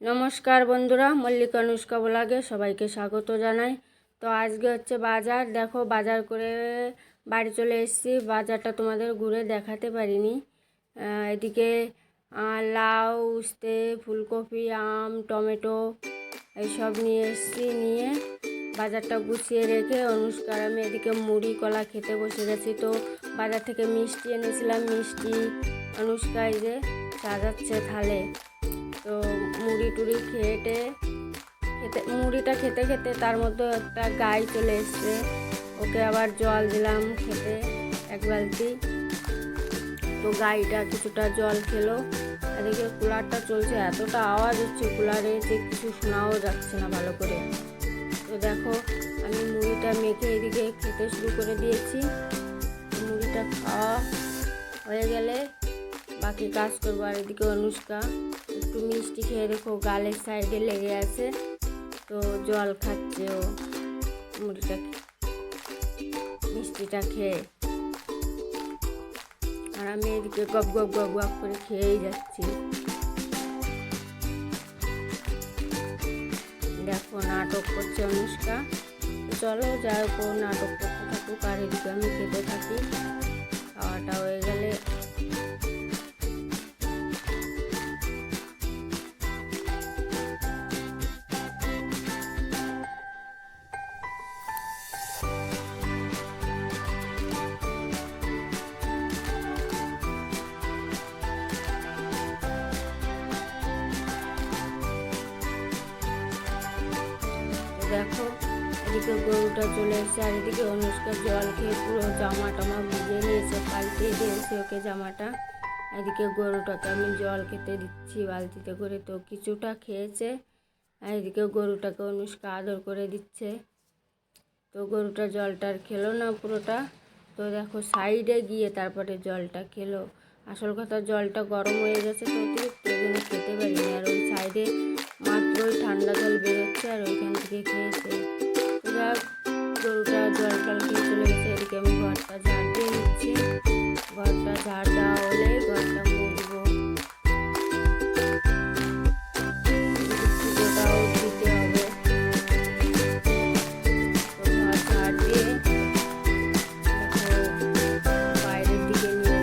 নমস্কার বন্ধুরা, মল্লিকা অনুষ্কা ব্লগে সবাইকে স্বাগত জানাই। তো আজকে হচ্ছে বাজার, দেখো বাজার করে বাড়ি চলে এসেছি। বাজারটা তোমাদের ঘুরে দেখাতে পারিনি। এদিকে লাউ, উস্তে, ফুলকপি, আম, টমেটো এইসব নিয়ে এসেছি। নিয়ে বাজারটা গুছিয়ে রেখে অনুষ্কার আমি এদিকে মুড়ি কলা খেতে বসে গেছি। তো বাজার থেকে মিষ্টি এনেছিলাম, মিষ্টি অনুষ্কা এই যে সাজাচ্ছে থালে। তো মুড়ি টুড়ি মুড়িটা খেতে খেতে তার মধ্যে একটা গাই চলে এসছে। ওকে আবার জল দিলাম খেতে এক বালতি। তো গাইটা কিছুটা জল খেলো। এদিকে কুলারটা চলছে, এতটা আওয়াজ হচ্ছে কুলারে যে কিছু শোনাও যাচ্ছে না ভালো করে। তো দেখো আমি মুড়িটা মেখে এদিকে খেতে শুরু করে দিয়েছি। মুড়িটা খাওয়া হয়ে গেলে বাকি কাজ করবো। আর এদিকে অনুষ্কা একটু মিষ্টি খেয়ে দেখো গালের সাইডে লেগে আছে, তো জল খাচ্ছে ও মিষ্টিটা খেয়ে। আর আমি এদিকে গপ গপ গপ গপ করে খেয়েই যাচ্ছি। দেখো নাটক করছে অনুষ্কা। চলো যাই হোক, নাটক করতে থাকুক আর এদিকে আমি খেতে থাকি। খাওয়াটা হয়ে গেলে দেখো এদিকে গরুটা চলে এসেছে। আর এদিকে অনুষ্কা জল খেয়ে পুরো জামা টামা ভিজে নিয়েছে, পাল্টে দিয়েছে ওকে জামাটা। এদিকে গরুটাকে আমি জল খেতে দিচ্ছি বালতিতে করে। তো কিছুটা খেয়েছে। আর এদিকে গরুটাকে অনুষ্কা আদর করে দিচ্ছে। তো গরুটা জলটা আর খেলো না পুরোটা। তো দেখো সাইডে গিয়ে তারপরে জলটা খেলো। আসল কথা জলটা গরম হয়ে গেছে, তো অতিরিক্ত জন্য খেতে পারিনি। আর ওই সাইডে মাত্রই ঠান্ডা জল বেরোচ্ছে আর ওইখান থেকে খেয়েছে। তো যাক গরুটা জল টল খেয়ে চলে গেছে। এদিকে আমি ঘরটা ঝাড় দিয়ে নিচ্ছি। ঘরটা ঝাড় দেওয়া হলে ঘরটা মুছবো। পুজোটাও দিতে হবে। তো ঘর ঝাড় দিয়ে বাইরের দিকে নিয়ে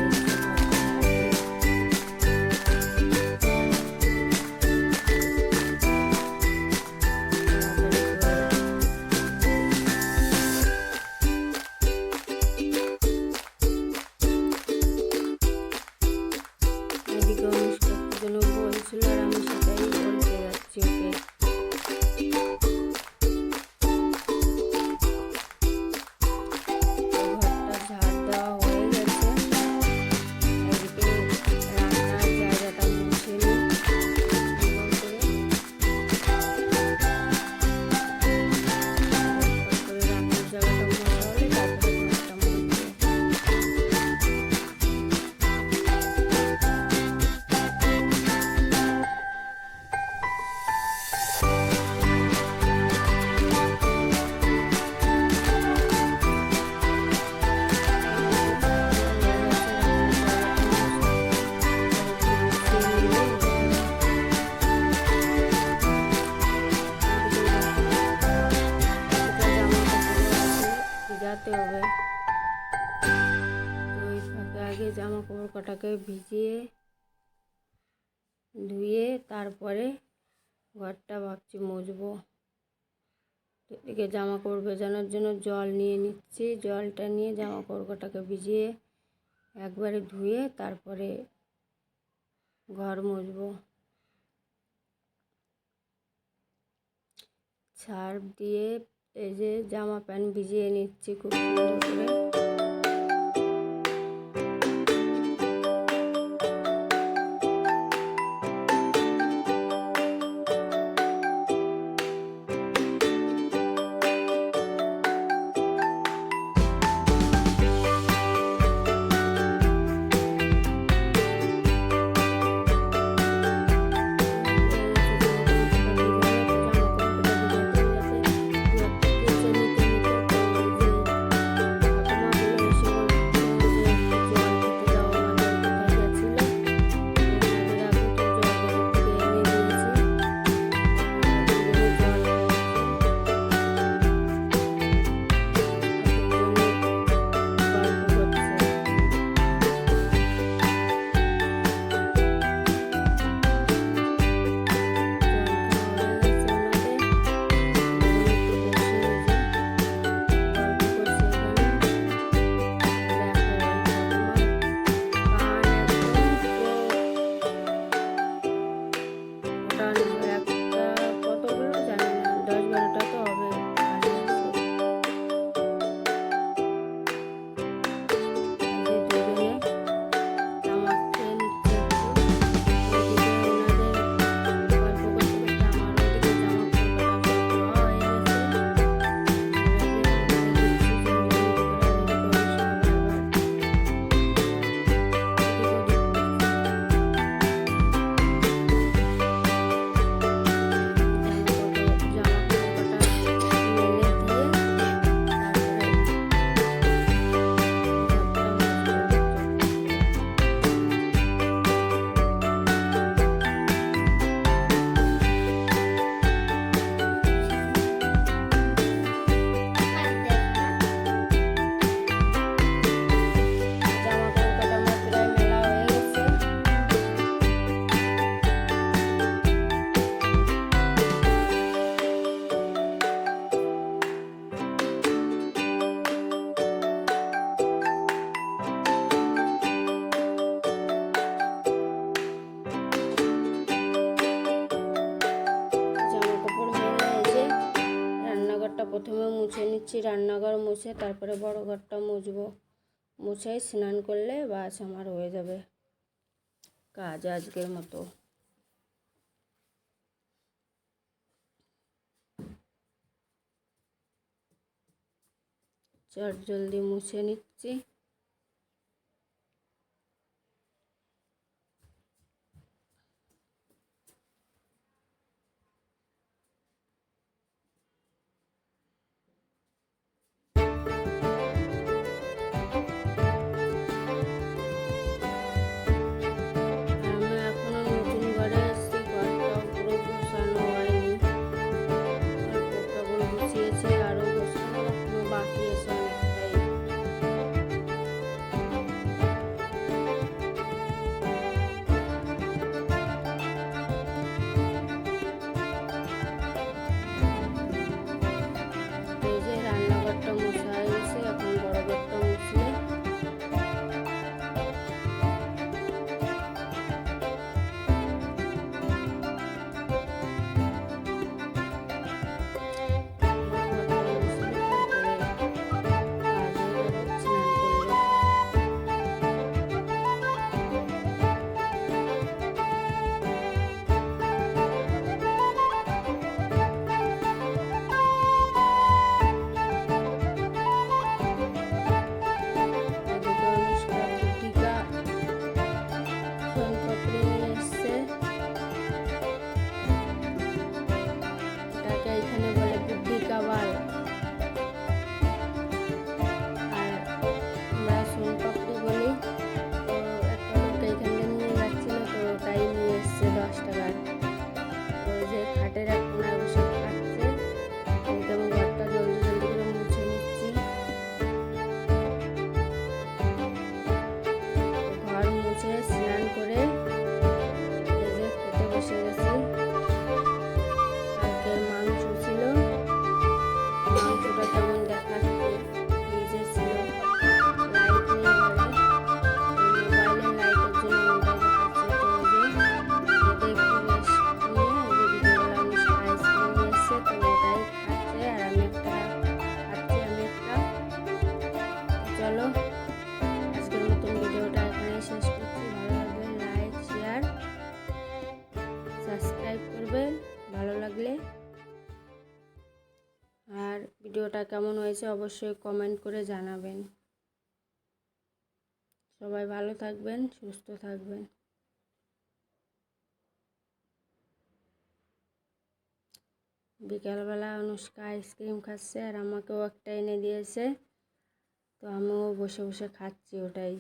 এদিকে অনুষ্কার জন্য বলছিল আর আমি সেটাই বলতে যাচ্ছি ওকে। ঘরটা ঝাড় দেওয়া হয়ে গেছে। এদিকে রান্নার জায়গাটা মুছে নিই। রান্নার জায়গাটা মোছা হলে তারপরে ঘরটা মুছবো। ভিজাতে হবে। তো এই ফাঁকে আগে জামা কাপড় কটাকে ভিজিয়ে ধুয়ে তারপরে ঘরটা ভাবছি মুছবো। তো এদিকে জামা কাপড় ভেজানোর জন্য জল নিয়ে নিচ্ছি। জলটা নিয়ে জামা কাপড় কটাকে ভিজিয়ে একবারে ধুয়ে তারপরে ঘর মুছবো। সার্ফ দিয়ে এই যে জামা প্যান্ট ভিজিয়ে নিচ্ছি খুব সুন্দর করে। বারোটা একটা কতগুলো জানি না, 10-12টা তো হবে। প্রথমে মুছে নিচ্ছি, রান্নাঘর মুছে তারপরে বড় ঘরটা মুছবো। মুছে স্নান করলে বাস আমার হয়ে যাবে কাজ আজকের মতো। চট জলদি মুছে নিচ্ছি। ভিডিওটা কেমন হয়েছে অবশ্যই কমেন্ট করে জানাবেন। সবাই ভালো থাকবেন, সুস্থ থাকবেন। বিকালবেলা অনুষ্কা আইসক্রিম খাচ্ছে আর আমাকেও একটা এনে দিয়েছে, তো আমিও বসে বসে খাচ্ছি ওটাই।